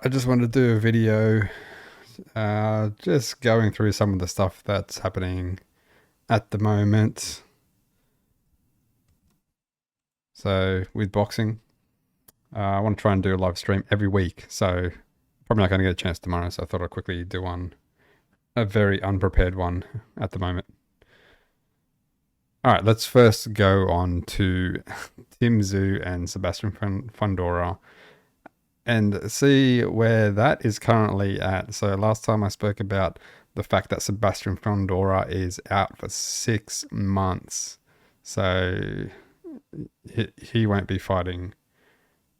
I just wanted to do a video just going through some of the stuff that's happening at the moment. So with boxing, I want to try and do a live stream every week. So probably not going to get a chance tomorrow. So I thought I'd quickly do a very unprepared one at the moment. All right, let's first go on to Tim Tszyu and Sebastian Fundora and see where that is currently at. So last time I spoke about the fact that Sebastian Fundora is out for 6 months. So he won't be fighting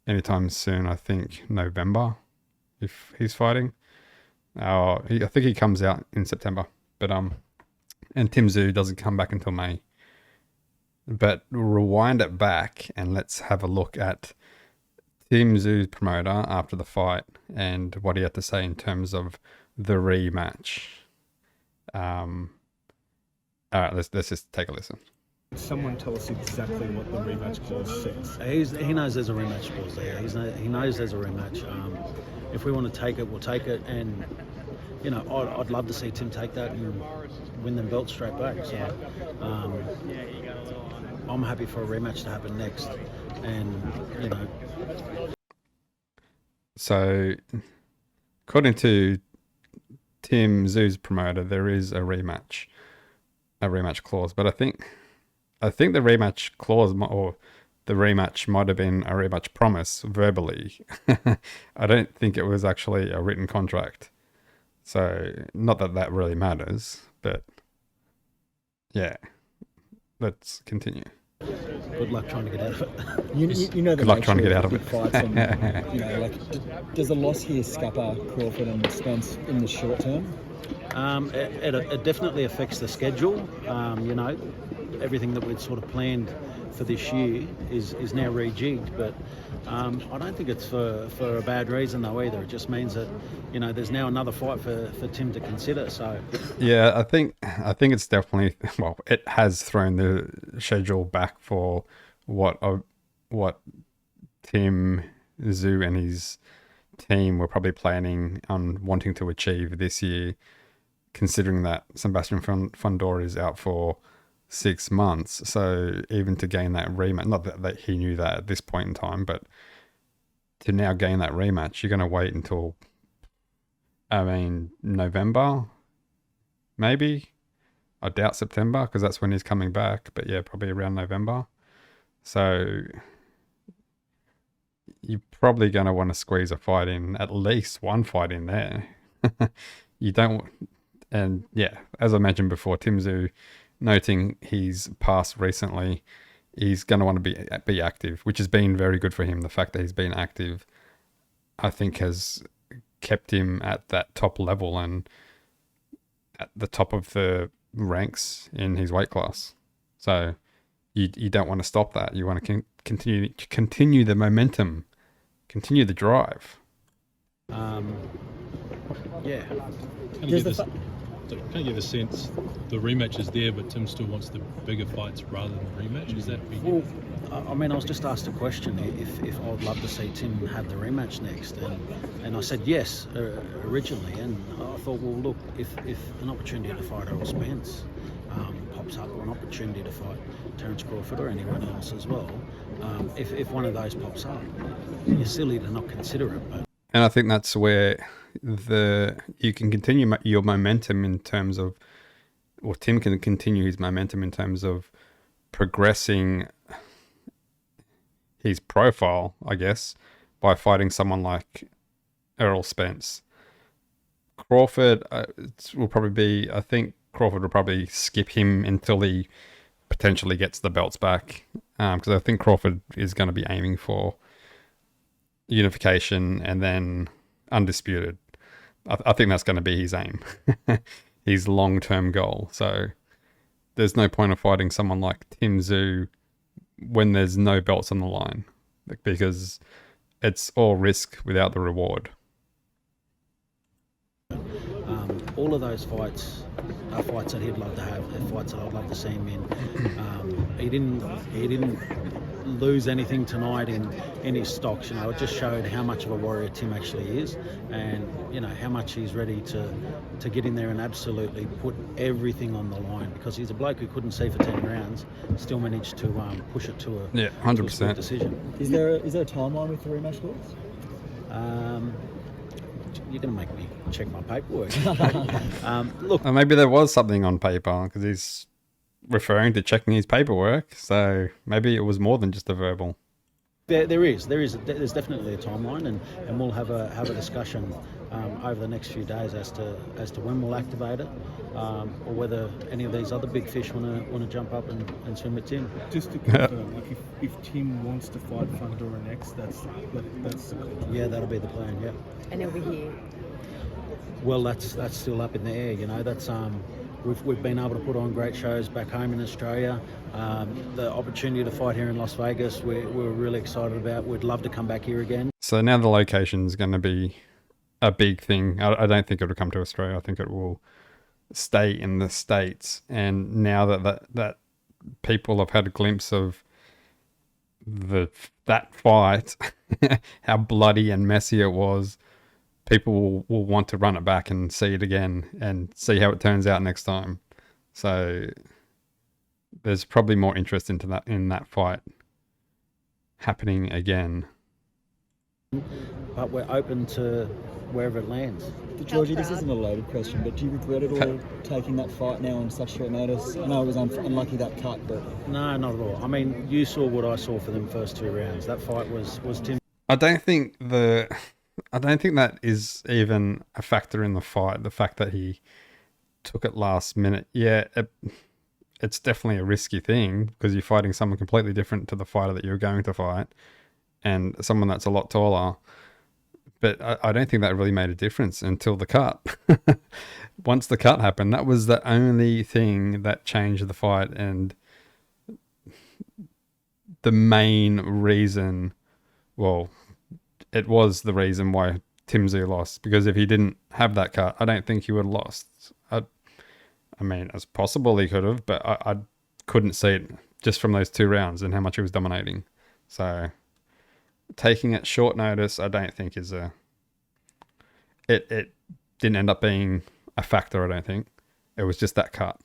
anytime soon. I think November, if he's fighting. I think he comes out in September. But and Tim Tszyu doesn't come back until May. But rewind it back and let's have a look at Tim Tszyu's promoter after the fight and what he had to say in terms of the rematch. All right, let's just take a listen. Someone tell us exactly what the rematch clause says. He knows there's a rematch clause there. He knows there's a rematch. If we want to take it, we'll take it. And you know, I'd love to see Tim take that and win them belts straight back. So I'm happy for a rematch to happen next. And you know. So, according to Tim Tszyu's promoter, there is a rematch clause. But I think the rematch clause or the rematch might have been a rematch promise verbally. I don't think it was actually a written contract. So, not that that really matters, but yeah, let's continue. Good luck trying to get out of it. You know the Good luck trying to get out of big it. fights and, you know, like, does a loss here scupper Crawford and Spence in the short term? It definitely affects the schedule. You know, everything that we'd sort of planned for this year is now rejigged, but I don't think it's for a bad reason though either. It just means that, you know, there's now another fight for Tim to consider. So yeah, I think it's definitely, well, it has thrown the schedule back for what Tim Tszyu and his team were probably planning on wanting to achieve this year, considering that Sebastian Fundora is out for 6 months. So even to gain that rematch, not that he knew that at this point in time, but to now gain that rematch, you're going to wait until, I mean, November, maybe. I doubt September because that's when he's coming back. But yeah, probably around November. So you're probably going to want to squeeze a fight in, at least one fight in there. You don't, and yeah, as I mentioned before, Tim Tszyu, noting his past recently, he's going to want to be active, which has been very good for him. The fact that he's been active, I think, has kept him at that top level and at the top of the ranks in his weight class. So you don't want to stop that. You want to continue the momentum, continue the drive. yeah. Kind of get the sense the rematch is there, but Tim still wants the bigger fights rather than the rematch. Is that? Well, I mean, I was just asked a question if I would love to see Tim have the rematch next, and I said yes originally, and I thought, well, look, if an opportunity to fight Errol Spence pops up, or an opportunity to fight Terence Crawford or anyone else as well, if one of those pops up, you're silly to not consider it. But. And I think that's where you can continue your momentum in terms of, or Tim can continue his momentum in terms of progressing his profile, I guess, by fighting someone like Errol Spence. Crawford will probably be, I think Crawford will probably skip him until he potentially gets the belts back, because I think Crawford is going to be aiming for unification and then undisputed. I think that's going to be his aim, his long-term goal. So there's no point of fighting someone like Tim Tszyu when there's no belts on the line, because it's all risk without the reward. All of those fights are fights that he'd love to have. They're fights that I'd love to see him in. He didn't lose anything tonight in his stocks. You know, it just showed how much of a warrior Tim actually is, and you know how much he's ready to get in there and absolutely put everything on the line, because he's a bloke who couldn't see for 10 rounds, still managed to push it to a 100% decision. Is there a timeline with the rematch, boys? You're going to make me check my paperwork. Look, maybe there was something on paper, because he's referring to checking his paperwork, so maybe it was more than just a verbal. There's definitely a timeline, and we'll have a discussion over the next few days as to when we'll activate it, or whether any of these other big fish want to jump up and swim with Tim. Just to confirm, like if Tim wants to fight Fundora next, that's the call. Yeah, that'll be the plan. Yeah. And he'll be here. Well, that's still up in the air. You know, that's we've been able to put on great shows back home in Australia. The opportunity to fight here in Las Vegas, we're really excited about. We'd love to come back here again. So now the location's going to be a big thing. I don't think it'll come to Australia. I think it will stay in the States. And now that people have had a glimpse of that fight, how bloody and messy it was, people will want to run it back and see it again and see how it turns out next time. So there's probably more interest in that fight happening again. But we're open to wherever it lands. Georgie, this isn't a loaded question, but do you regret it all taking that fight now on such short notice? I know it was unlucky that cut, but... No, not at all. I mean, you saw what I saw for them first 2 rounds. That fight was Tim. I don't think that is even a factor in the fight. The fact that he took it last minute. Yeah, it's definitely a risky thing, because you're fighting someone completely different to the fighter that you're going to fight, and someone that's a lot taller. But I don't think that really made a difference until the cut. Once the cut happened, that was the only thing that changed the fight, and the main reason, well, it was the reason why Tim Tszyu lost, because if he didn't have that cut, I don't think he would have lost. I mean, it's possible he could have, but I couldn't see it just from those 2 rounds and how much he was dominating. So taking it short notice, I don't think is it didn't end up being a factor, I don't think. It was just that cut.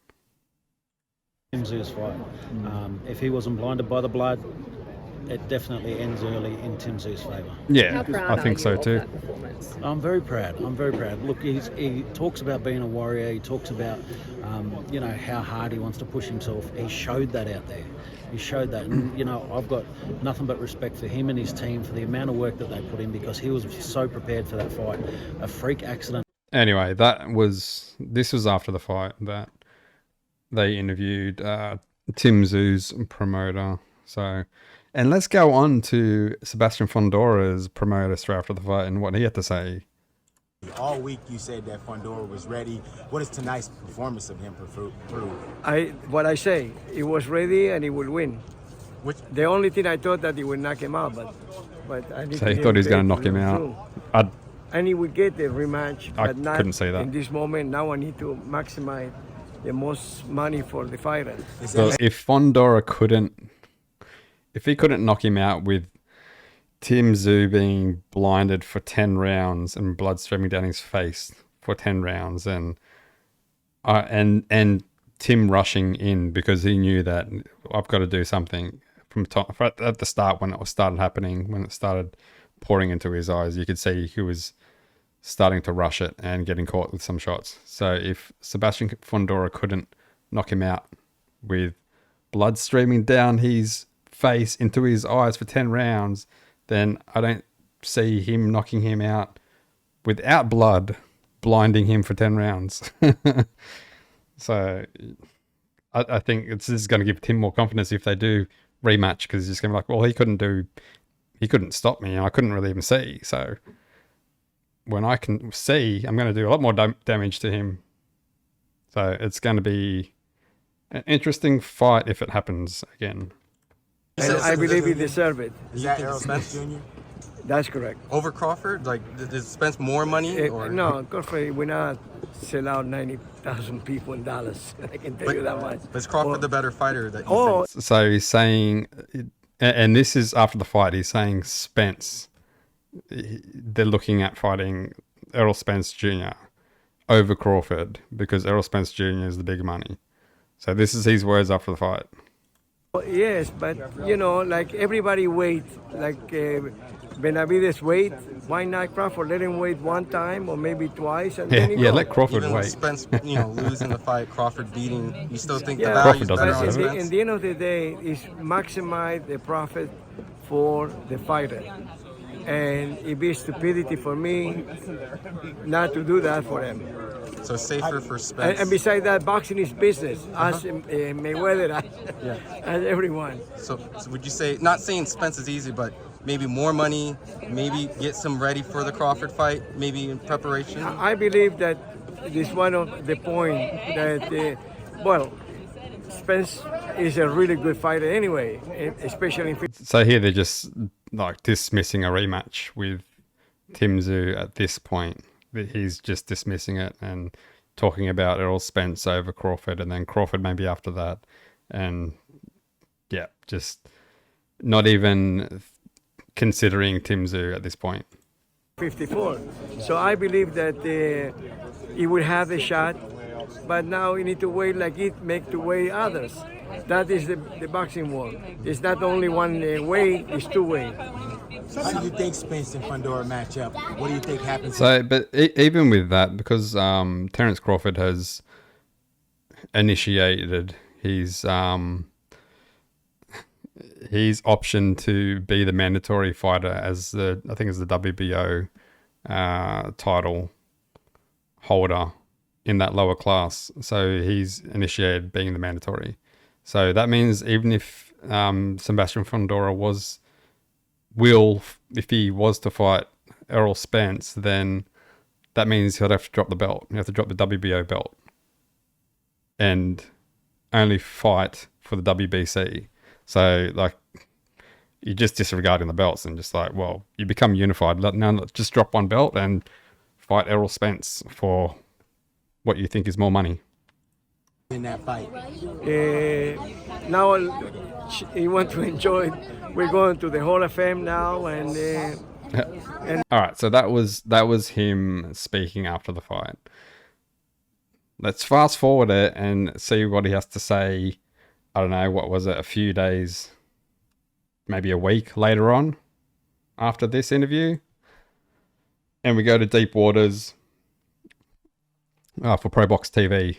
Tim Tszyu's fight. If he wasn't blinded by the blood, it definitely ends early in Tim Tszyu's favour. Yeah, I think so too. I'm very proud. Look, he talks about being a warrior. He talks about, how hard he wants to push himself. He showed that out there. He showed that. And, I've got nothing but respect for him and his team for the amount of work that they put in, because he was so prepared for that fight. A freak accident. Anyway, this was after the fight that they interviewed Tim Tszyu's promoter. So... And let's go on to Sebastian Fundora's promoter straight after the fight and what he had to say. All week you said that Fundora was ready. What does tonight's performance of him prove? What I say, he was ready and he will win. The only thing I thought that he would knock him out, but I didn't. So he thought he was going to knock him out. And he would get the rematch, but not couldn't say that. in this moment. Now I need to maximize the most money for the fighter. So if Fundora if he couldn't knock him out with Tim Tszyu being blinded for 10 rounds and blood streaming down his face for 10 rounds and Tim rushing in because he knew that I've got to do something at the start when it started happening, when it started pouring into his eyes, you could see he was starting to rush it and getting caught with some shots. So if Sebastian Fundora couldn't knock him out with blood streaming down his face into his eyes for 10 rounds, then I don't see him knocking him out without blood, blinding him for 10 rounds. So I think this is going to give Tim more confidence if they do rematch, because he's just going to be like, well, he couldn't stop me and I couldn't really even see. So when I can see, I'm going to do a lot more damage to him. So it's going to be an interesting fight if it happens again. And I believe he deserved it. Is that Errol Spence Jr.? That's correct. Over Crawford? Like, did Spence more money? Or? No, Crawford will not sell out 90,000 people in Dallas. I can tell you that much. But is Crawford the better fighter that you Oh, think? So he's saying, and this is after the fight, he's saying Spence, they're looking at fighting Errol Spence Jr. over Crawford because Errol Spence Jr. is the bigger money. So this is his words after the fight. yes, but you know, like everybody wait, like Benavides wait. Why not Crawford? Let him wait one time or maybe twice, and then he Yeah, go. let Crawford Even with wait. Spence, losing the fight, Crawford beating, you still think the Yeah, value's Crawford better doesn't on deserve in Spence? the end of the day, is maximize the profit for the fighter. And it'd be stupidity for me not to do that for him. So safer for Spence. And besides that, boxing is business. As Mayweather, as everyone. So would you say, not saying Spence is easy, but maybe more money, maybe get some ready for the Crawford fight, maybe in preparation? I believe that this one of the point that, well, Spence is a really good fighter anyway, especially in So here they're just like dismissing a rematch with Tim Tszyu at this point. He's just dismissing it and talking about Errol Spence over Crawford and then Crawford maybe after that. And yeah, just not even considering Tim Tszyu at this point. 54. So I believe that he will have a shot, but now you need to wait like it make to weigh others. That is the boxing world. It's not only one way, it's two way. How do you think Spence and Fundora match up? What do you think happens? So, but even with that, because Terence Crawford has initiated his option to be the mandatory fighter as the WBO title holder in that lower class. So he's initiated being the mandatory. So that means even if Sebastian Fundora if he was to fight Errol Spence, then that means he'll have to drop the belt. He'll have to drop the WBO belt and only fight for the WBC. So, like, you're just disregarding the belts and just like, well, you become unified. Now let's just drop one belt and fight Errol Spence for what you think is more money. In that fight? Now you want to enjoy it. We're going to the Hall of Fame now, and All right, so that was him speaking after the fight. Let's fast forward it and see what he has to say. I don't know, what was it, a few days, maybe a week later on after this interview. And we go to Deep Waters for Pro Box TV.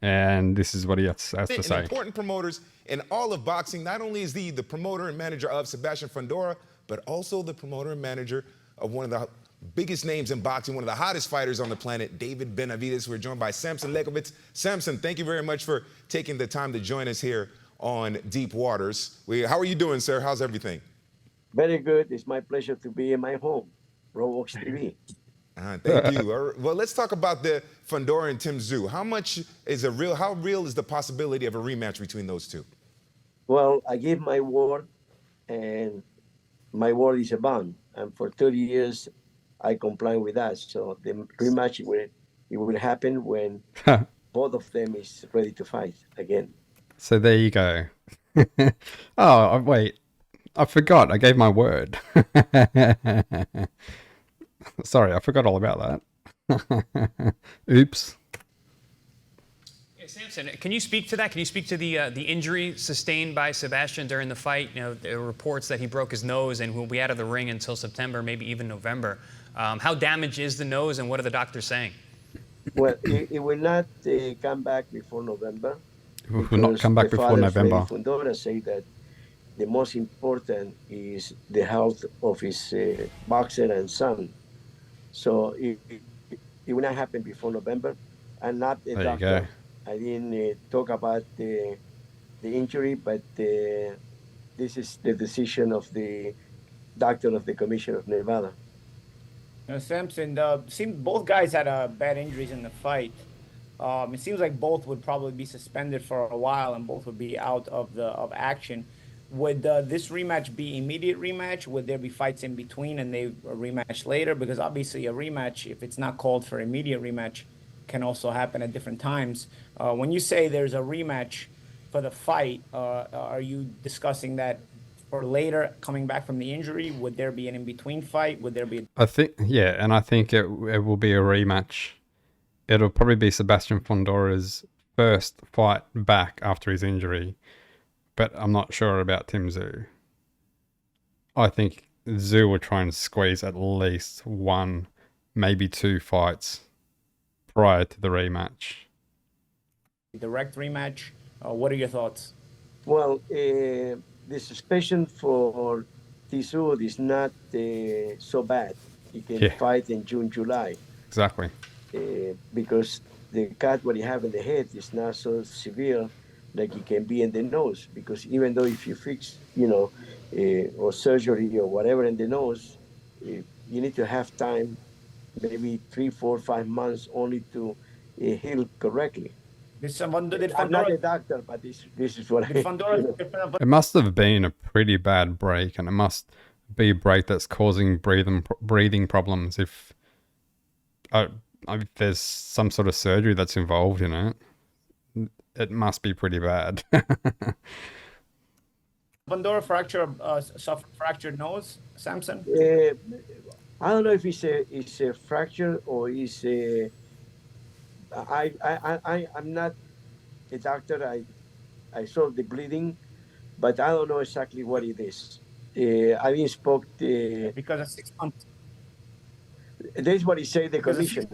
And this is what he has to say. Important promoters in all of boxing. Not only is he the promoter and manager of Sebastian Fundora, but also the promoter and manager of one of the biggest names in boxing, one of the hottest fighters on the planet, David Benavides. We're joined by Samson Lekovitz. Samson, thank you very much for taking the time to join us here on Deep Waters. How are you doing, sir? How's everything? very good. It's my pleasure to be in my home, Roblox TV. Thank you. Well, let's talk about the Fundora and Tim Tszyu. How real is the possibility of a rematch between those two? Well, I give my word, and my word is a bond. And for 30 years, I comply with that. So the rematch will happen when both of them is ready to fight again. So there you go. Oh, wait. I forgot. I gave my word. Sorry, I forgot all about that. Oops. Yeah, Samson, can you speak to that? Can you speak to the injury sustained by Sebastian during the fight? You know, there were reports that he broke his nose and will be out of the ring until September, maybe even November. How damaged is the nose, and what are the doctors saying? Well, it will not come back before November. It will not come back before November. Fundora say that the most important is the health of his boxer and son. So it will not happen before November. I'm not a doctor. You go. I didn't talk about the injury, but this is the decision of the doctor of the Commission of Nevada. Samson, both guys had bad injuries in the fight. It seems like both would probably be suspended for a while and both would be out of action. Would this rematch be immediate rematch? Would there be fights in between and they rematch later? Because obviously a rematch, if it's not called for immediate rematch, can also happen at different times. When you say there's a rematch for the fight, are you discussing that for later coming back from the injury? Would there be an in-between fight? Would there be? I think, yeah, and I think it will be a rematch. It'll probably be Sebastian Fundora's first fight back after his injury, but I'm not sure about Tim Tszyu. I think Tszyu will try and squeeze at least one, maybe two fights prior to the rematch. Direct rematch. What are your thoughts? Well, the suspension for Tszyu is not so bad. He can fight in June, July. Exactly. Because the cut what he have in the head is not so severe like it can be in the nose. Because even though if you fix, or surgery or whatever in the nose, you need to have time, maybe 3, 4, 5 months only to heal correctly. I'm not a doctor, but this is what It must have been a pretty bad break, and it must be a break that's causing breathing problems if there's some sort of surgery that's involved in it. It must be pretty bad. Fundora suffered fractured nose, Samson? I don't know if it's a fracture or it's a... I'm not a doctor. I saw the bleeding, but I don't know exactly what it is. I didn't spoke to... Because of 6 months. That's what he said, the commission.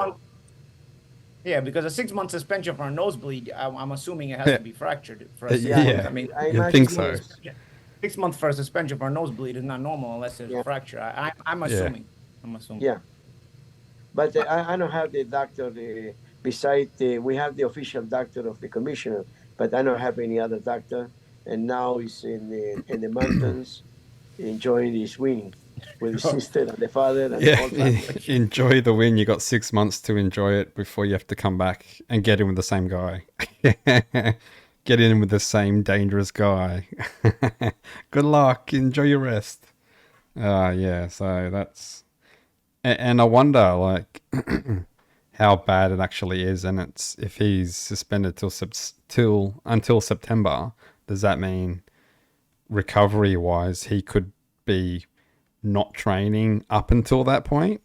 Yeah, because a 6-month suspension for a nosebleed, I'm assuming it has to be fractured for a 6 yeah, months. I mean, I think so. 6 months for a suspension for a nosebleed is not normal unless there's a fracture. I'm assuming. Yeah. But I don't have the doctor... Besides, we have the official doctor of the commissioner, but I don't have any other doctor. And now he's in the mountains, enjoying his win with his sister and the father. And the whole family. Enjoy the win. You got 6 months to enjoy it before you have to come back and get in with the same guy. Get in with the same dangerous guy. Good luck. Enjoy your rest. Yeah. So that's, and I wonder, like. How bad it actually is, and it's if he's suspended until September, does that mean recovery wise he could be not training up until that point?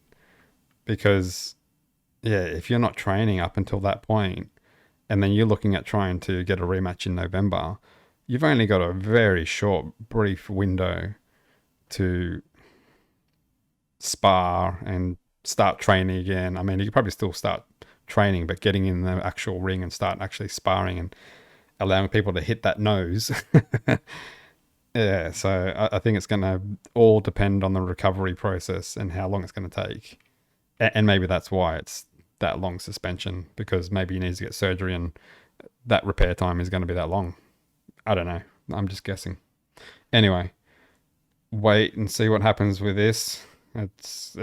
Because if you're not training up until that point, and then you're looking at trying to get a rematch in November, you've only got a very short, brief window to spar and start training again. I mean, you could probably still start training, but getting in the actual ring and start actually sparring and allowing people to hit that nose. Yeah, so I think it's going to all depend on the recovery process and how long it's going to take. And maybe that's why it's that long suspension, because maybe he needs to get surgery and that repair time is going to be that long. I don't know. I'm just guessing. Anyway, wait and see what happens with this. It's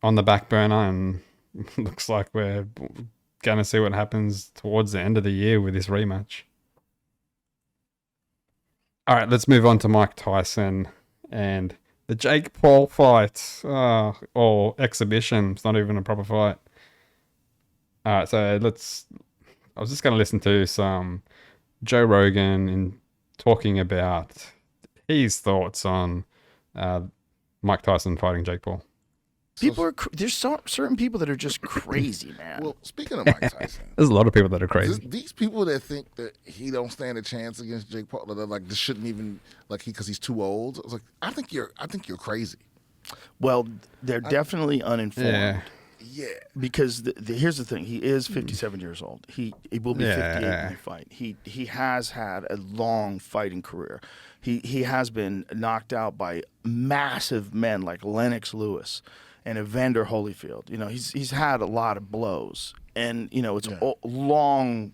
on the back burner, and looks like we're going to see what happens towards the end of the year with this rematch. All right, let's move on to Mike Tyson and the Jake Paul fight, or exhibition. It's not even a proper fight. All right, so I was just going to listen to some Joe Rogan in talking about his thoughts on Mike Tyson fighting Jake Paul. There's certain people that are just crazy, man. Well, speaking of Mike Tyson, there's a lot of people that are crazy. These people that think that he don't stand a chance against Jake Paul, that like this shouldn't even because he's too old. I was like, I think you're crazy. Well, they're definitely uninformed. Yeah. Because here's the thing: he is 57 years old. He will be 58 in the fight. He has had a long fighting career. He has been knocked out by massive men like Lennox Lewis and Evander Holyfield. You know, he's had a lot of blows, and it's long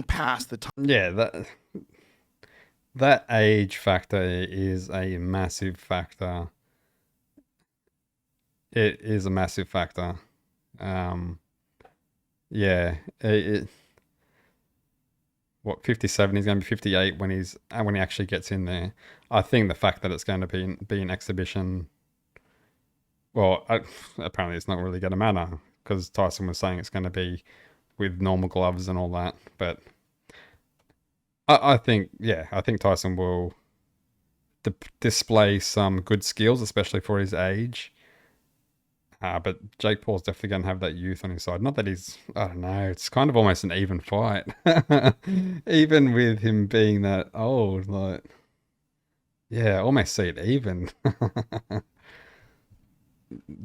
past the time. Yeah, that age factor is a massive factor. It is a massive factor. What, 57? He's going to be 58 when he actually gets in there. I think the fact that it's going to be an exhibition. Well, apparently it's not really going to matter because Tyson was saying it's going to be with normal gloves and all that. But I think Tyson will display some good skills, especially for his age. But Jake Paul's definitely going to have that youth on his side. Not that he's, I don't know, it's kind of almost an even fight. Even with him being that old, like, yeah, I almost see it even.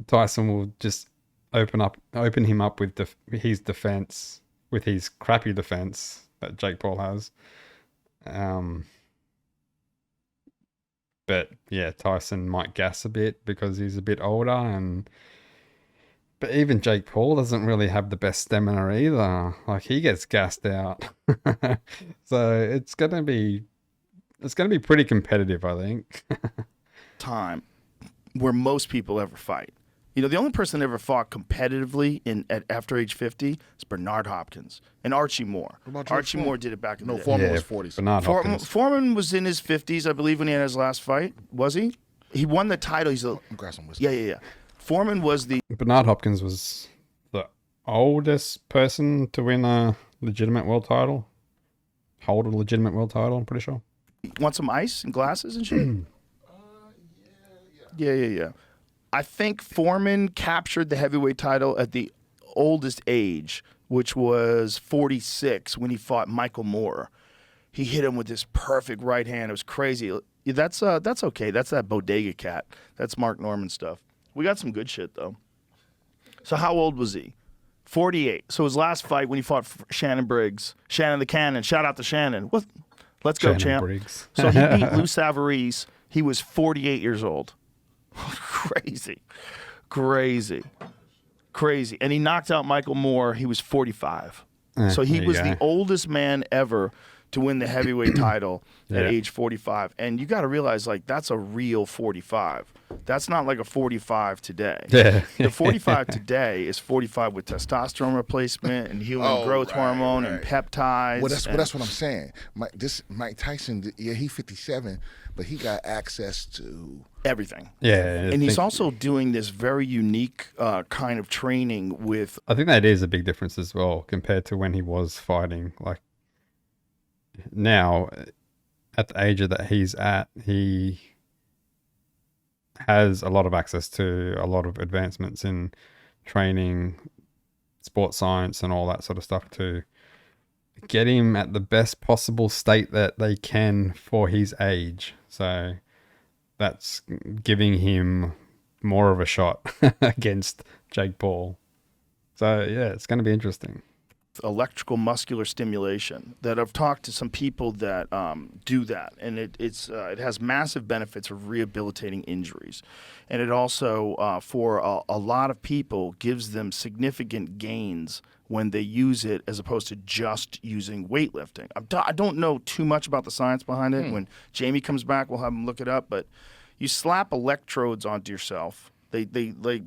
Tyson will just open him up with his defense, with his crappy defense that Jake Paul has. But yeah, Tyson might gas a bit because he's a bit older, but even Jake Paul doesn't really have the best stamina either. Like, he gets gassed out. So it's gonna be pretty competitive, I think. Time where most people ever fight. The only person that ever fought competitively after age 50 is Bernard Hopkins and Archie Moore. Archie Moore did it back in the day. Foreman was 40. Bernard Hopkins. Foreman was in his 50s, I believe, when he had his last fight. Was he? He won the title. I'm grabbing some whiskey. Yeah. Foreman was Bernard Hopkins was the oldest person to win a legitimate world title. Hold a legitimate world title, I'm pretty sure. Want some ice and glasses and shit? Yeah. I think Foreman captured the heavyweight title at the oldest age, which was 46 when he fought Michael Moore. He hit him with this perfect right hand. It was crazy. That's okay. That's that bodega cat. That's Mark Norman stuff. We got some good shit, though. So how old was he? 48. So his last fight when he fought Shannon Briggs. Shannon the Cannon. Shout out to Shannon. What? Let's go, champ. Briggs. So he beat Lou Savarese. He was 48 years old. Crazy. And he knocked out Michael Moore. He was 45. So he was the oldest man ever to win the heavyweight title at age 45. And you got to realize, like, that's a real 45. That's not like a 45 today. Yeah. The 45 today is 45 with testosterone replacement and human growth hormone and peptides. Well, that's what I'm saying. Mike Tyson, he's 57, but he got access to everything. Yeah. And he's also doing this very unique kind of training with... I think that is a big difference as well compared to when he was fighting. Like, now, at the age that he's at, he has a lot of access to a lot of advancements in training, sports science, and all that sort of stuff to get him at the best possible state that they can for his age. So that's giving him more of a shot against Jake Paul. So yeah, it's going to be interesting. Electrical muscular stimulation that I've talked to some people that do that, and it has massive benefits of rehabilitating injuries, and it also for a lot of people gives them significant gains when they use it as opposed to just using weightlifting. I don't know too much about the science behind it. When Jamie comes back, we'll have him look it up, but you slap electrodes onto yourself. They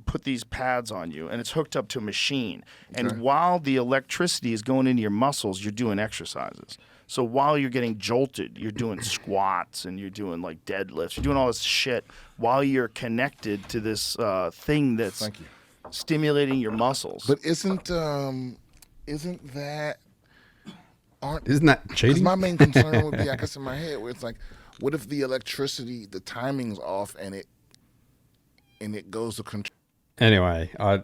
put these pads on you, and it's hooked up to a machine. And while the electricity is going into your muscles, you're doing exercises. So while you're getting jolted, you're doing squats and you're doing like deadlifts. You're doing all this shit while you're connected to this thing that's stimulating your muscles. But isn't that cheating? Because my main concern would be, I guess in my head, where it's like, what if the electricity, the timing's off, and it goes to control. Anyway, I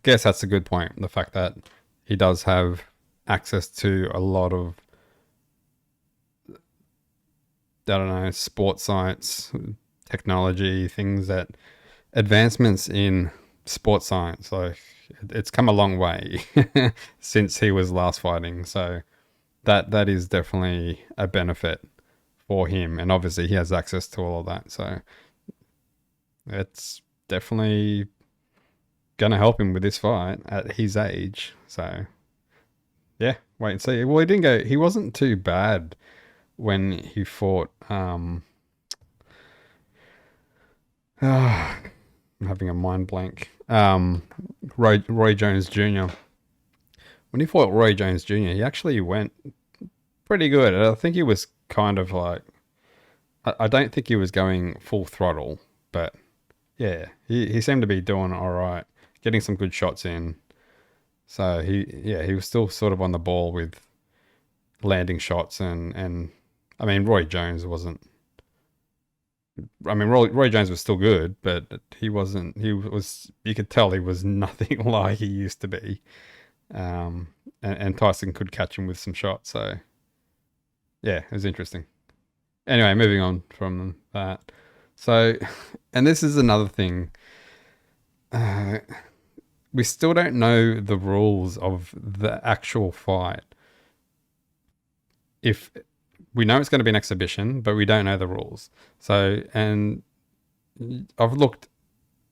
guess that's a good point. The fact that he does have access to a lot of, I don't know, sports science, technology, things advancements in sports science. Like, it's come a long way since he was last fighting. So that is definitely a benefit for him. And obviously he has access to all of that. So it's definitely going to help him with this fight at his age. So, yeah, wait and see. Well, he wasn't too bad when he fought, I'm having a mind blank, Roy Jones Jr. When he fought Roy Jones Jr., he actually went pretty good. I think he was kind of like, I don't think he was going full throttle, but yeah, he seemed to be doing all right getting some good shots in. So he was still sort of on the ball with landing shots and I mean Roy Jones wasn't. I mean Roy Jones was still good, but he wasn't. He was. You could tell he was nothing like he used to be. And Tyson could catch him with some shots. So yeah, it was interesting. Anyway, moving on from that. So, and this is another thing. We still don't know the rules of the actual fight. If we know it's going to be an exhibition, but we don't know the rules. So, and I've looked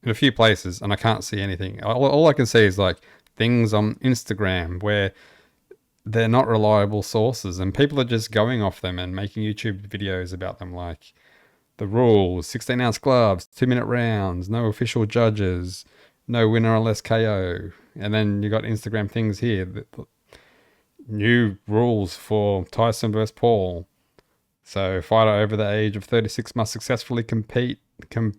in a few places and I can't see anything. All I can see is like things on Instagram where they're not reliable sources and people are just going off them and making YouTube videos about them, like the rules, 16-ounce gloves, 2-minute rounds, no official judges, no winner unless KO. And then you got Instagram things here. New rules for Tyson versus Paul. So fighter over the age of 36 must successfully complete an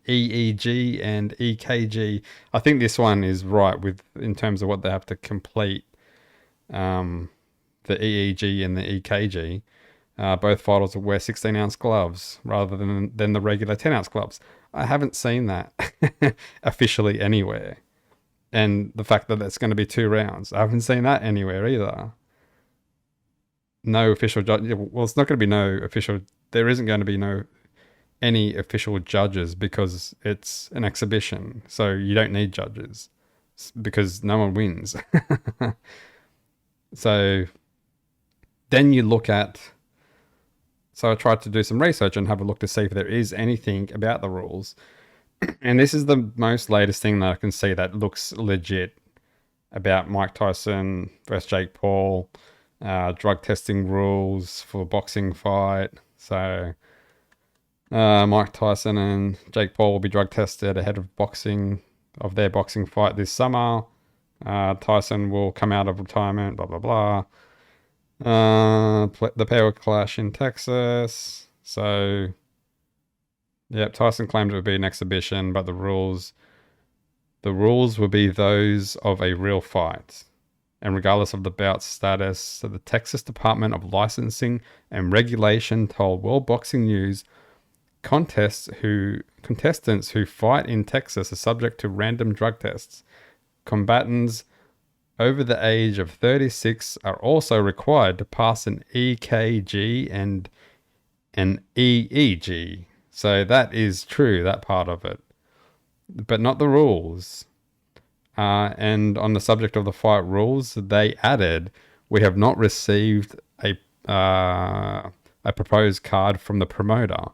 EEG and EKG. I think this one is right in terms of what they have to complete. The EEG and the EKG. Both fighters will wear 16-ounce gloves rather than the regular 10-ounce gloves. I haven't seen that officially anywhere. And the fact that that's going to be 2 rounds, I haven't seen that anywhere either. No official judge. Well, it's not going to be no official. There isn't going to be any official judges because it's an exhibition. So you don't need judges because no one wins. So then you look at. So I tried to do some research and have a look to see if there is anything about the rules. And this is the most latest thing that I can see that looks legit about Mike Tyson versus Jake Paul, drug testing rules for boxing fight. So Mike Tyson and Jake Paul will be drug tested ahead of their boxing fight this summer. Tyson will come out of retirement, blah, blah, blah. The pair will clash in Texas. So, yep, Tyson claimed it would be an exhibition, but the rules will be those of a real fight. And regardless of the bout's status, so the Texas Department of Licensing and Regulation told World Boxing News contestants who fight in Texas are subject to random drug tests. Combatants over the age of 36 are also required to pass an EKG and an EEG. So that is true, that part of it. But not the rules. And on the subject of the fight rules, they added, we have not received a proposed card from the promoter.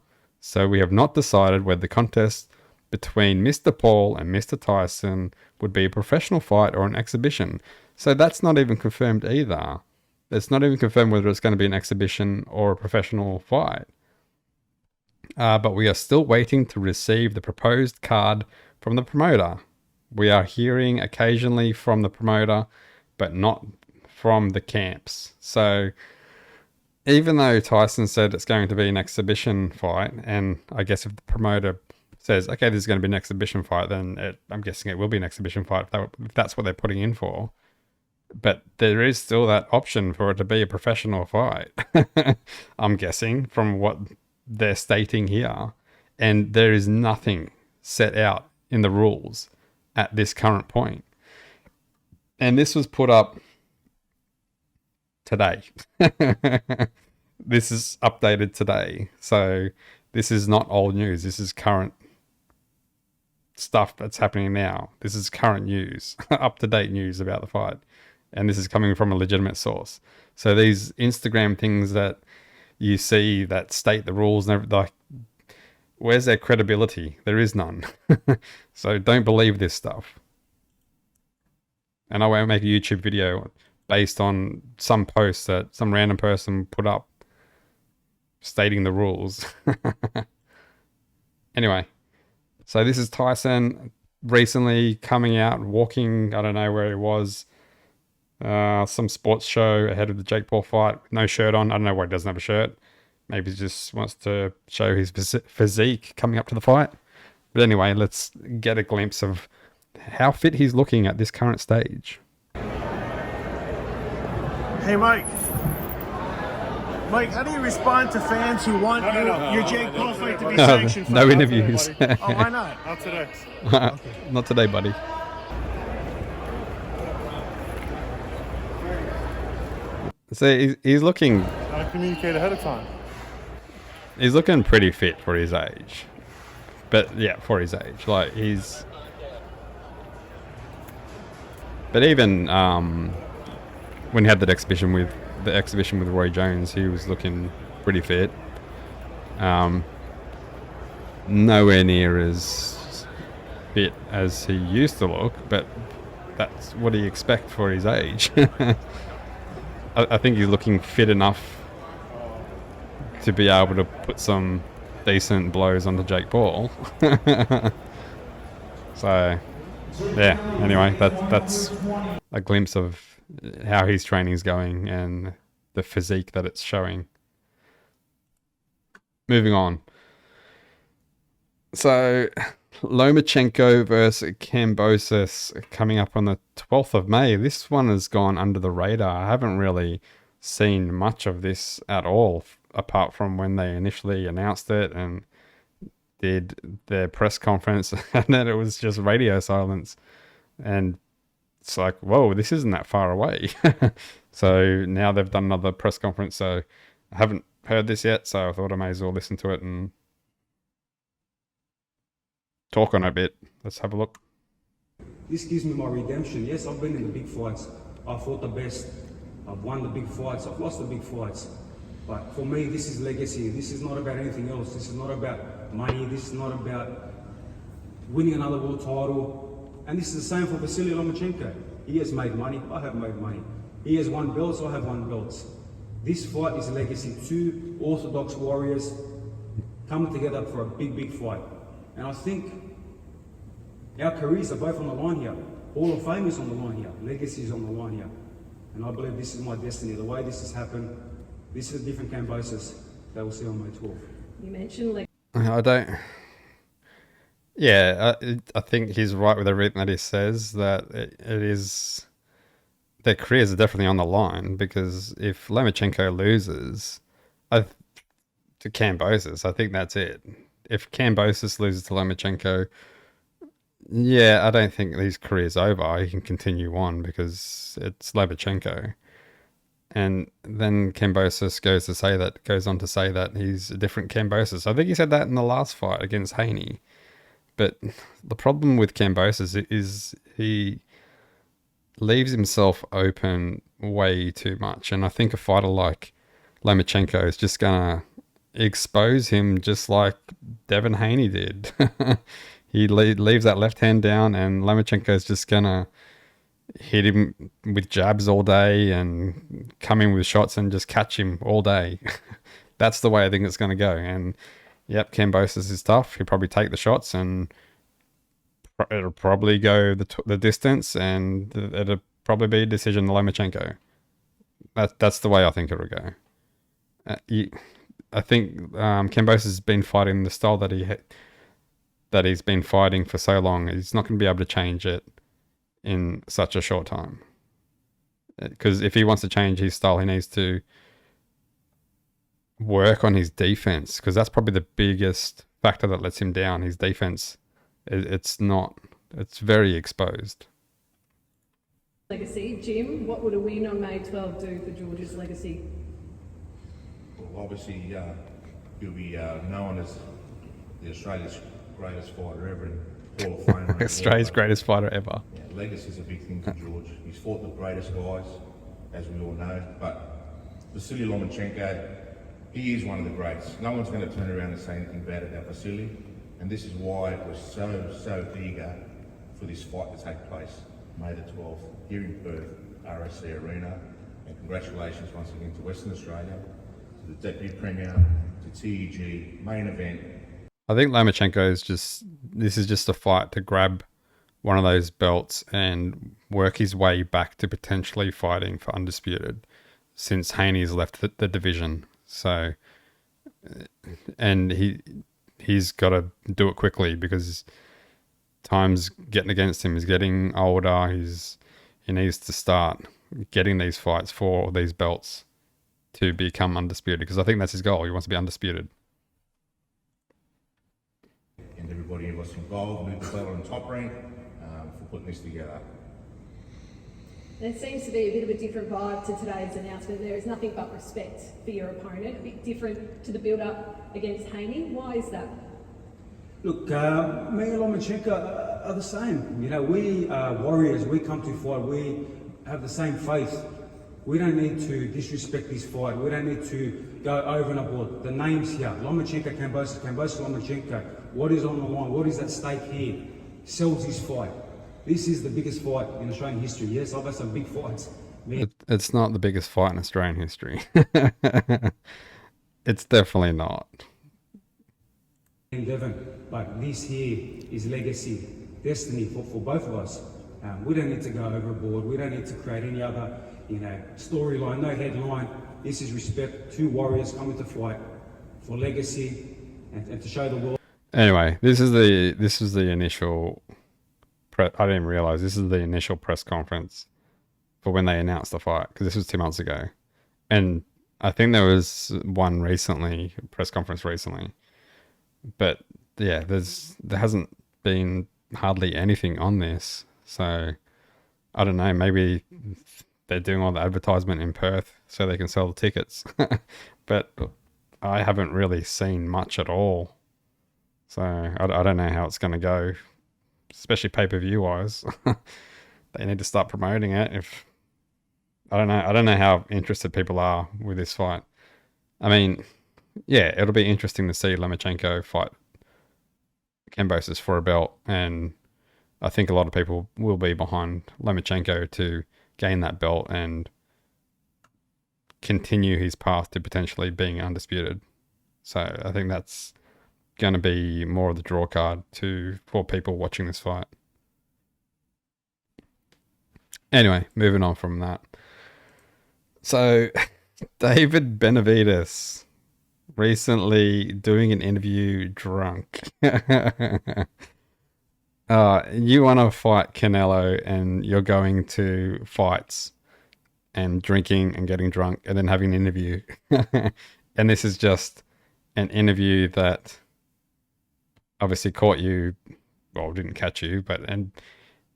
So we have not decided whether the contest between Mr. Paul and Mr. Tyson would be a professional fight or an exhibition. So that's not even confirmed either. It's not even confirmed whether it's going to be an exhibition or a professional fight. But we are still waiting to receive the proposed card from the promoter. We are hearing occasionally from the promoter, but not from the camps. So even though Tyson said it's going to be an exhibition fight, and I guess if the promoter says, okay, this is going to be an exhibition fight, then I'm guessing it will be an exhibition fight if that's what they're putting in for. But there is still that option for it to be a professional fight, I'm guessing, from what they're stating here. And there is nothing set out in the rules at this current point. And this was put up today. This is updated today. So this is not old news. This is current stuff that's happening now. This is current news, up-to-date news about the fight. And this is coming from a legitimate source. So these Instagram things that you see that state the rules, and like, where's their credibility? There is none. So don't believe this stuff. And I won't make a YouTube video based on some post that some random person put up stating the rules. Anyway, so this is Tyson recently coming out, walking, I don't know where he was, some sports show ahead of the Jake Paul fight, with no shirt on. I don't know why he doesn't have a shirt. Maybe he just wants to show his physique coming up to the fight. But anyway, let's get a glimpse of how fit he's looking at this current stage. Hey, Mike. Mike, how do you respond to fans who want your Jake Paul fight to be sanctioned? No interviews. Oh, why not? Not today. Not today, buddy. So he's looking... Gotta communicate ahead of time. He's looking pretty fit for his age. But yeah, for his age. Like, he's... But even when he had that exhibition with Roy Jones, he was looking pretty fit. Nowhere near as fit as he used to look, but that's what you expect for his age. I think he's looking fit enough to be able to put some decent blows onto Jake Paul. So, yeah, anyway, that's a glimpse of how his training's going and the physique that it's showing. Moving on. So, Lomachenko versus Kambosos coming up on the 12th of May. This one has gone under the radar. I haven't really seen much of this at all, apart from when they initially announced it and did their press conference, and then it was just radio silence. And it's like, whoa, this isn't that far away. So now they've done another press conference, so I haven't heard this yet, so I thought I may as well listen to it and talk on it a bit. Let's have a look. This gives me my redemption. Yes, I've been in the big fights. I've fought the best. I've won the big fights. I've lost the big fights. But for me, this is legacy. This is not about anything else. This is not about money. This is not about winning another world title. And this is the same for Vasily Lomachenko. He has made money. I have made money. He has won belts. I have won belts. This fight is a legacy. Two orthodox warriors coming together for a big, big fight. And I think our careers are both on the line here. Hall of Fame is on the line here. Legacy is on the line here. And I believe this is my destiny. The way this has happened, this is a different Kambosos that we'll see on May 12th. You mentioned I don't... Yeah, I think he's right with everything that he says, that it is... Their careers are definitely on the line, because if Lomachenko loses to Kambosos, I think that's it. If Kambosos loses to Lomachenko, yeah, I don't think his career's over. He can continue on because it's Lomachenko. And then Kambosos goes on to say that he's a different Kambosos. I think he said that in the last fight against Haney. But the problem with Kambosos is he leaves himself open way too much. And I think a fighter like Lomachenko is just going to expose him just like Devin Haney did. He leaves that left hand down, and Lomachenko is just going to hit him with jabs all day and come in with shots and just catch him all day. That's the way I think it's going to go. And yep, Kambosos is tough. He'll probably take the shots, and it'll probably go the distance, and it'll probably be a decision to Lomachenko. That's the way I think it'll go. I think Kambosos has been fighting the style that he's been fighting for so long. He's not going to be able to change it in such a short time. Because if he wants to change his style, he needs to work on his defense, because that's probably the biggest factor that lets him down. His defense, it's very exposed. legacy. Jim, what would a win on May 12 do for George's legacy? Well, obviously, he'll be known as the Australia's greatest fighter ever in Hall of Fame. Australia's greatest fighter ever. Yeah, legacy's a big thing for George. He's fought the greatest guys, as we all know, but Vasily Lomachenko, he is one of the greats. No one's going to turn around and say anything bad about Vasily, and this is why we're so eager for this fight to take place May the 12th here in Perth, RSC Arena. And congratulations once again to Western Australia, to the Deputy Premier, to TEG, main event. I think Lomachenko this is just a fight to grab one of those belts and work his way back to potentially fighting for undisputed, since Haney's left the division. So, and he's got to do it quickly because time's getting against him. He's getting older. He needs to start getting these fights for these belts to become undisputed, because I think that's his goal. He wants to be undisputed. And everybody who was involved, Luke Bell on top rank, for putting this together. There seems to be a bit of a different vibe to today's announcement. There is nothing but respect for your opponent, a bit different to the build-up against Haney. Why is that? Look, me and Lomachenko are the same. You know, we are warriors. We come to fight. We have the same faith. We don't need to disrespect this fight. We don't need to go over and above. The names here, Lomachenko, Kambosos, Lomachenko. What is on the line? What is at stake here? Sells this fight. This is the biggest fight in Australian history. Yes, I've had some big fights. It's not the biggest fight in Australian history. It's definitely not. But this here is legacy, destiny for both of us. We don't need to go overboard. We don't need to create any other, storyline, no headline. This is respect. Two warriors coming to fight for legacy and to show the world. Anyway, this is the initial. I didn't even realize this is the initial press conference for when they announced the fight, because this was 2 months ago, and I think there was one recently, press conference recently, but yeah, there hasn't been hardly anything on this, so I don't know. Maybe they're doing all the advertisement in Perth so they can sell the tickets, but I haven't really seen much at all, so I don't know how it's going to go. Especially pay-per-view wise. They need to start promoting it. I don't know how interested people are with this fight. I mean, yeah, it'll be interesting to see Lomachenko fight Kambosos for a belt, and I think a lot of people will be behind Lomachenko to gain that belt and continue his path to potentially being undisputed. So I think that's going to be more of the draw card for people watching this fight. Anyway, moving on from that. So, David Benavides recently doing an interview drunk. You want to fight Canelo and you're going to fights and drinking and getting drunk and then having an interview. And this is just an interview that obviously caught you, well, didn't catch you, and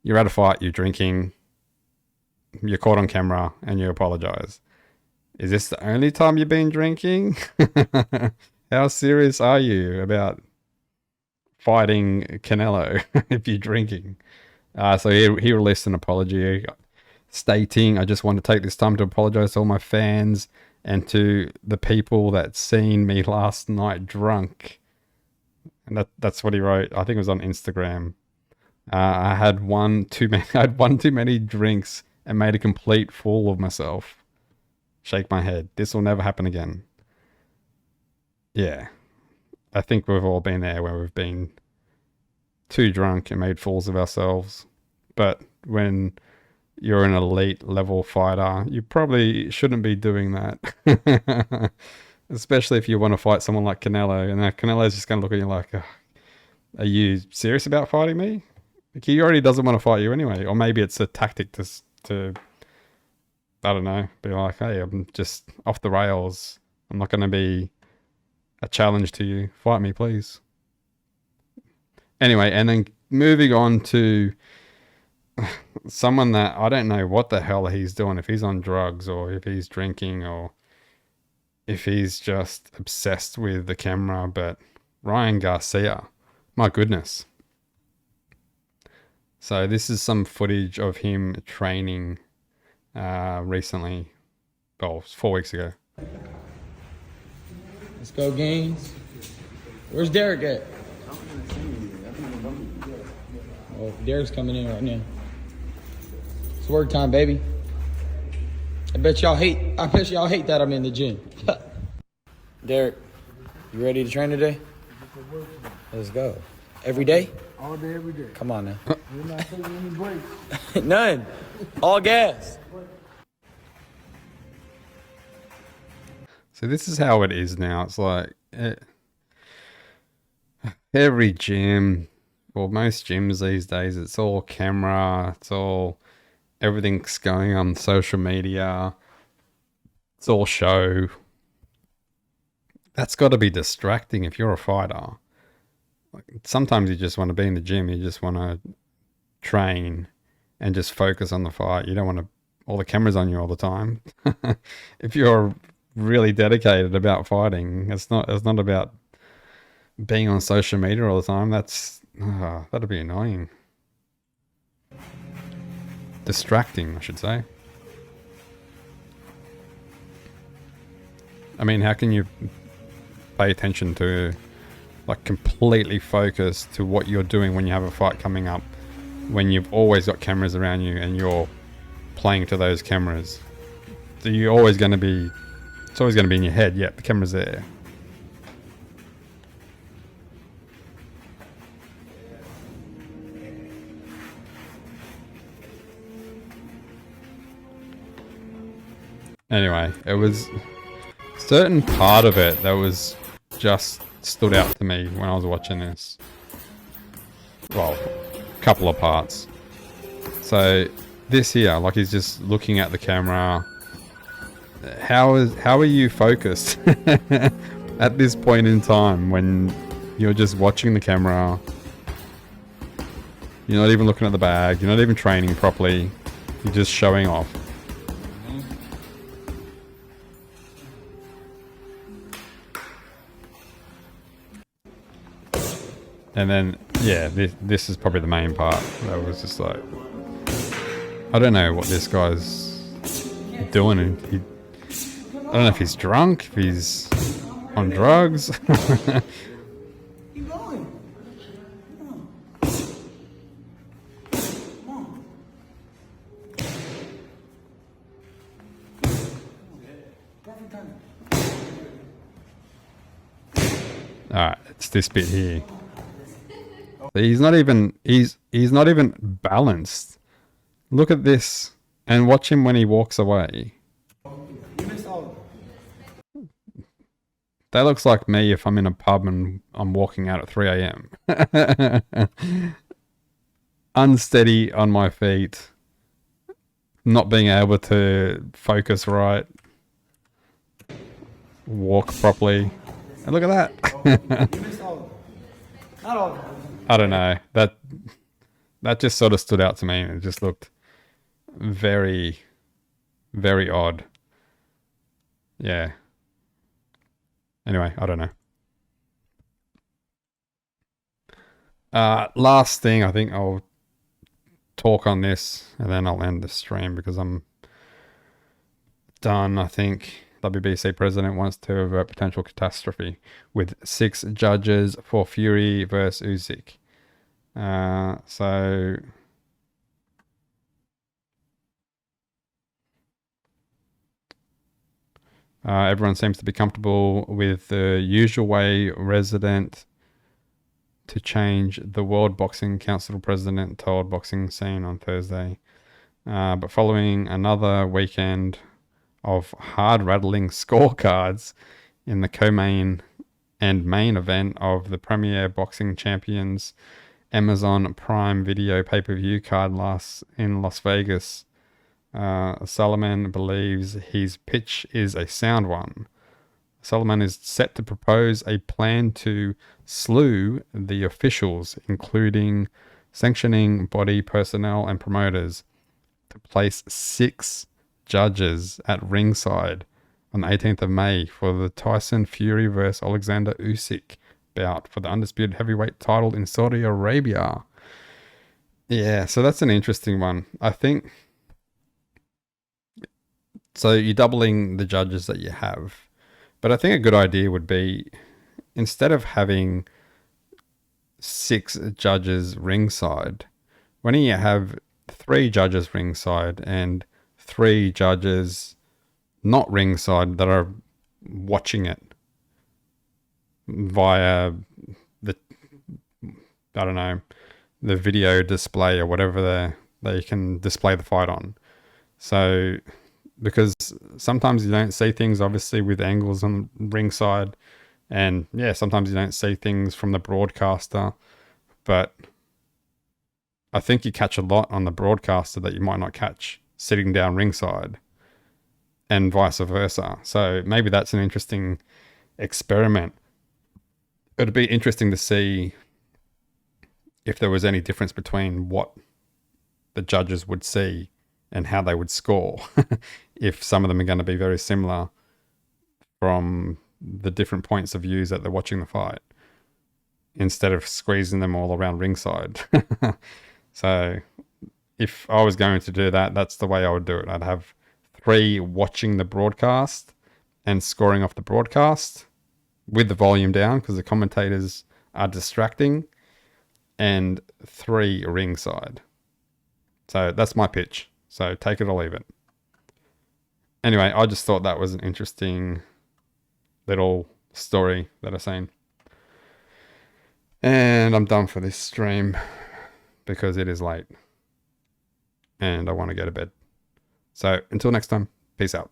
you're at a fight, you're drinking, you're caught on camera, and you apologize. Is this the only time you've been drinking? How serious are you about fighting Canelo if you're drinking? So he released an apology stating, I just want to take this time to apologize to all my fans and to the people that seen me last night drunk. And that's what he wrote. I think it was on Instagram. I had one too many drinks and made a complete fool of myself. Shake my head. This will never happen again. Yeah. I think we've all been there where we've been too drunk and made fools of ourselves. But when you're an elite level fighter, you probably shouldn't be doing that. Especially if you want to fight someone like Canelo, and Canelo's just going to look at you like, are you serious about fighting me? Like, he already doesn't want to fight you anyway. Or maybe it's a tactic to I don't know, be like, hey, I'm just off the rails. I'm not going to be a challenge to you. Fight me, please. Anyway, and then moving on to someone that I don't know what the hell he's doing, if he's on drugs or if he's drinking or if he's just obsessed with the camera, but Ryan Garcia, my goodness. So this is some footage of him training recently. Well, it was 4 weeks ago. Let's go, Gaines. Where's Derek at? Oh, Derek's coming in right now. It's work time, baby. I bet y'all hate that I'm in the gym. Derek, you ready to train today? Let's go. Every day? All day, every day. Come on now. We're not taking any breaks. None. All gas. So this is how it is now. It's like, every gym, well, most gyms these days, it's all camera, everything's going on social media, it's all show. That's got to be distracting if you're a fighter. Like, sometimes you just want to be in the gym, you just want to train and just focus on the fight. You don't want all the cameras on you all the time. If you're really dedicated about fighting, it's not about being on social media all the time. That'd be annoying. Distracting, I should say. I mean, how can you pay attention to, like, completely focus to what you're doing when you have a fight coming up, when you've always got cameras around you and you're playing to those cameras? So it's always going to be in your head. Yeah, the camera's there. Anyway, it was certain part of it that was just stood out to me when I was watching this. Well, a couple of parts. So this here, like, he's just looking at the camera. How are you focused at this point in time when you're just watching the camera? You're not even looking at the bag. You're not even training properly. You're just showing off. And then, yeah, this is probably the main part. That was just like, I don't know what this guy's doing. I don't know if he's drunk, if he's on drugs. Keep going. Alright, it's this bit here. He's not even balanced. Look at this and watch him when he walks away. That looks like me if I'm in a pub and I'm walking out at 3 a.m. Unsteady on my feet. Not being able to focus right. Walk properly. And look at that. I don't know. That just sort of stood out to me. It just looked very, very odd. Yeah. Anyway, I don't know. Last thing, I think I'll talk on this and then I'll end the stream because I'm done. I think WBC president wants to avert potential catastrophe with 6 judges for Fury versus Usyk. So everyone seems to be comfortable with the usual way resident to change, the World Boxing Council president told Boxing Scene on Thursday. But following another weekend of hard-rattling scorecards in the co-main and main event of the Premier Boxing Champions Amazon Prime Video pay-per-view card in Las Vegas, Solomon believes his pitch is a sound one. Solomon is set to propose a plan to slew the officials, including sanctioning body personnel and promoters, to place 6 judges at ringside on the 18th of May for the Tyson Fury vs. Alexander Usyk bout for the undisputed heavyweight title in Saudi Arabia. Yeah, so that's an interesting one. I think, so you're doubling the judges that you have, but I think a good idea would be, instead of having 6 judges ringside, why don't you have 3 judges ringside and 3 judges not ringside that are watching it via the, I don't know, the video display or whatever they can display the fight on. So, because sometimes you don't see things obviously with angles on ringside, And yeah, sometimes you don't see things from the broadcaster, but I think you catch a lot on the broadcaster that you might not catch sitting down ringside, and vice versa. So maybe that's an interesting experiment. It'd be interesting to see if there was any difference between what the judges would see and how they would score. If some of them are going to be very similar from the different points of views that they're watching the fight, instead of squeezing them all around ringside. So if I was going to do that, that's the way I would do it. I'd have 3 watching the broadcast and scoring off the broadcast with the volume down because the commentators are distracting, and 3 ringside. So that's my pitch. So take it or leave it. Anyway, I just thought that was an interesting little story that I've seen. And I'm done for this stream because it is late and I want to go to bed. So until next time, peace out.